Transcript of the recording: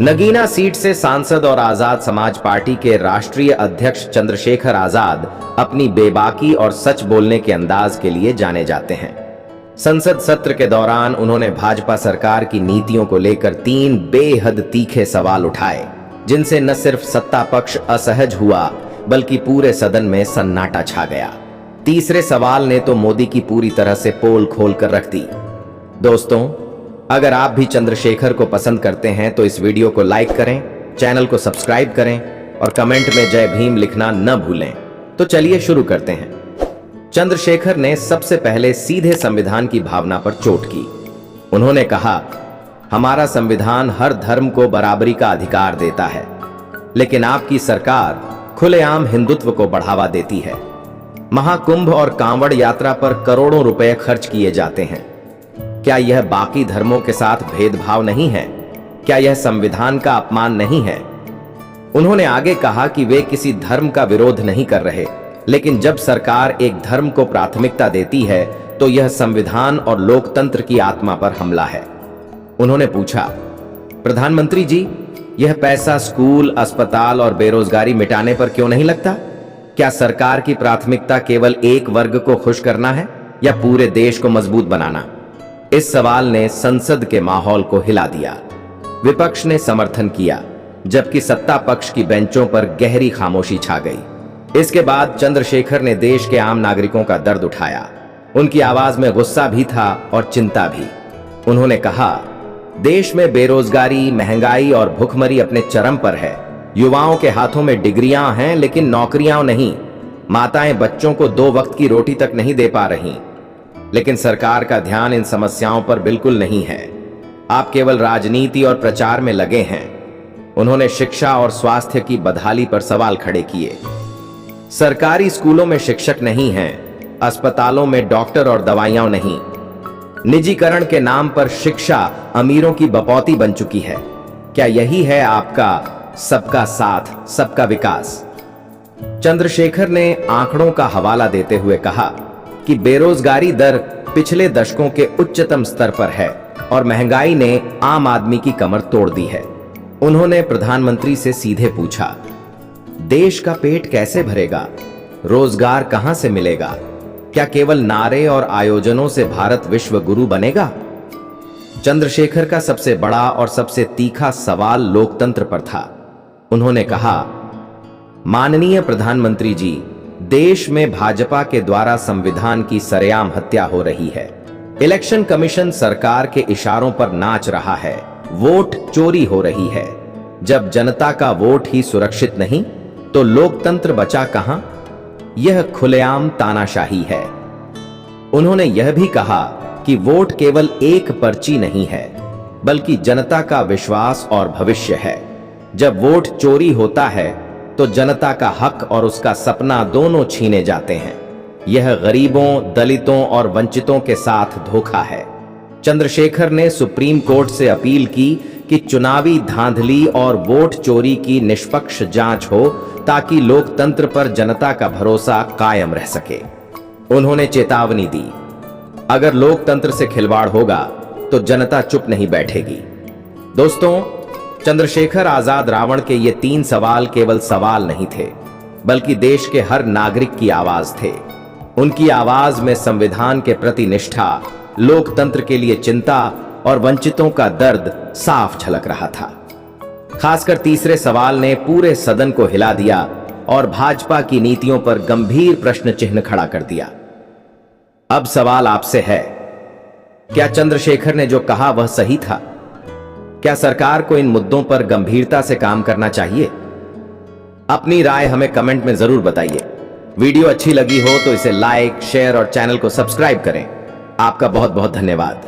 Nagina seat से सांसद और आजाद समाज पार्टी के राष्ट्रीय अध्यक्ष चंद्रशेखर आजाद अपनी बेबाकी और सच बोलने के अंदाज के लिए जाने जाते हैं। संसद सत्र के दौरान उन्होंने भाजपा सरकार की नीतियों को लेकर 3 बेहद तीखे सवाल उठाए, जिनसे न सिर्फ सत्ता पक्ष असहज हुआ बल्कि पूरे सदन में सन्नाटा छा गया। तीसरे सवाल ने तो मोदी की पूरी तरह से पोल खोल कर रख दी। दोस्तों, अगर आप भी चंद्रशेखर को पसंद करते हैं तो इस वीडियो को लाइक करें, चैनल को सब्सक्राइब करें और कमेंट में जय भीम लिखना न भूलें। तो चलिए शुरू करते हैं। चंद्रशेखर ने सबसे पहले सीधे संविधान की भावना पर चोट की। उन्होंने कहा, हमारा संविधान हर धर्म को बराबरी का अधिकार देता है, लेकिन आपकी सरकार खुलेआम हिंदुत्व को बढ़ावा देती है। महाकुंभ और कांवड़ यात्रा पर करोड़ों रुपए खर्च किए जाते हैं। क्या यह बाकी धर्मों के साथ भेदभाव नहीं है? क्या यह संविधान का अपमान नहीं है? उन्होंने आगे कहा कि वे किसी धर्म का विरोध नहीं कर रहे, लेकिन जब सरकार एक धर्म को प्राथमिकता देती है तो यह संविधान और लोकतंत्र की आत्मा पर हमला है। उन्होंने पूछा, प्रधानमंत्री जी, यह पैसा स्कूल, अस्पताल और बेरोजगारी मिटाने पर क्यों नहीं लगता? क्या सरकार की प्राथमिकता केवल एक वर्ग को खुश करना है या पूरे देश को मजबूत बनाना? इस सवाल ने संसद के माहौल को हिला दिया। विपक्ष ने समर्थन किया, जबकि सत्ता पक्ष की बेंचों पर गहरी खामोशी छा गई। इसके बाद चंद्रशेखर ने देश के आम नागरिकों का दर्द उठाया। उनकी आवाज में गुस्सा भी था और चिंता भी। उन्होंने कहा, देश में बेरोजगारी, महंगाई और भुखमरी अपने चरम पर है। युवाओं के हाथों में डिग्रियां हैं लेकिन नौकरियां नहीं। माताएं बच्चों को 2 वक्त की रोटी तक नहीं दे पा रही। लेकिन सरकार का ध्यान इन समस्याओं पर बिल्कुल नहीं है। आप केवल राजनीति और प्रचार में लगे हैं। उन्होंने शिक्षा और स्वास्थ्य की बदहाली पर सवाल खड़े किए। सरकारी स्कूलों में शिक्षक नहीं हैं, अस्पतालों में डॉक्टर और दवाइयां नहीं। निजीकरण के नाम पर शिक्षा अमीरों की बपौती बन चुकी है। क्या यही है आपका सबका साथ, सबका विकास? चंद्रशेखर ने आंकड़ों का हवाला देते हुए कहा कि बेरोजगारी दर पिछले दशकों के उच्चतम स्तर पर है और महंगाई ने आम आदमी की कमर तोड़ दी है। उन्होंने प्रधानमंत्री से सीधे पूछा, देश का पेट कैसे भरेगा? रोजगार कहां से मिलेगा? क्या केवल नारे और आयोजनों से भारत विश्व गुरु बनेगा? चंद्रशेखर का सबसे बड़ा और सबसे तीखा सवाल लोकतंत्र पर था। उन्होंने कहा, माननीय प्रधानमंत्री जी, देश में भाजपा के द्वारा संविधान की सरेआम हत्या हो रही है। इलेक्शन कमीशन सरकार के इशारों पर नाच रहा है। वोट चोरी हो रही है। जब जनता का वोट ही सुरक्षित नहीं तो लोकतंत्र बचा कहां? यह खुलेआम तानाशाही है। उन्होंने यह भी कहा कि वोट केवल एक पर्ची नहीं है, बल्कि जनता का विश्वास और भविष्य है। जब वोट चोरी होता है तो जनता का हक और उसका सपना दोनों छीने जाते हैं। यह गरीबों, दलितों और वंचितों के साथ धोखा है। चंद्रशेखर ने सुप्रीम कोर्ट से अपील की कि चुनावी धांधली और वोट चोरी की निष्पक्ष जांच हो, ताकि लोकतंत्र पर जनता का भरोसा कायम रह सके। उन्होंने चेतावनी दी, अगर लोकतंत्र से खिलवाड़ होगा तो जनता चुप नहीं बैठेगी। दोस्तों, चंद्रशेखर आजाद रावण के ये 3 सवाल केवल सवाल नहीं थे, बल्कि देश के हर नागरिक की आवाज थे। उनकी आवाज में संविधान के प्रति निष्ठा, लोकतंत्र के लिए चिंता और वंचितों का दर्द साफ झलक रहा था। खासकर तीसरे सवाल ने पूरे सदन को हिला दिया और भाजपा की नीतियों पर गंभीर प्रश्न चिन्ह खड़ा कर दिया। अब सवाल आपसे है, क्या चंद्रशेखर ने जो कहा वह सही था? क्या सरकार को इन मुद्दों पर गंभीरता से काम करना चाहिए? अपनी राय हमें कमेंट में जरूर बताइए। वीडियो अच्छी लगी हो तो इसे लाइक, शेयर और चैनल को सब्सक्राइब करें। आपका बहुत बहुत धन्यवाद।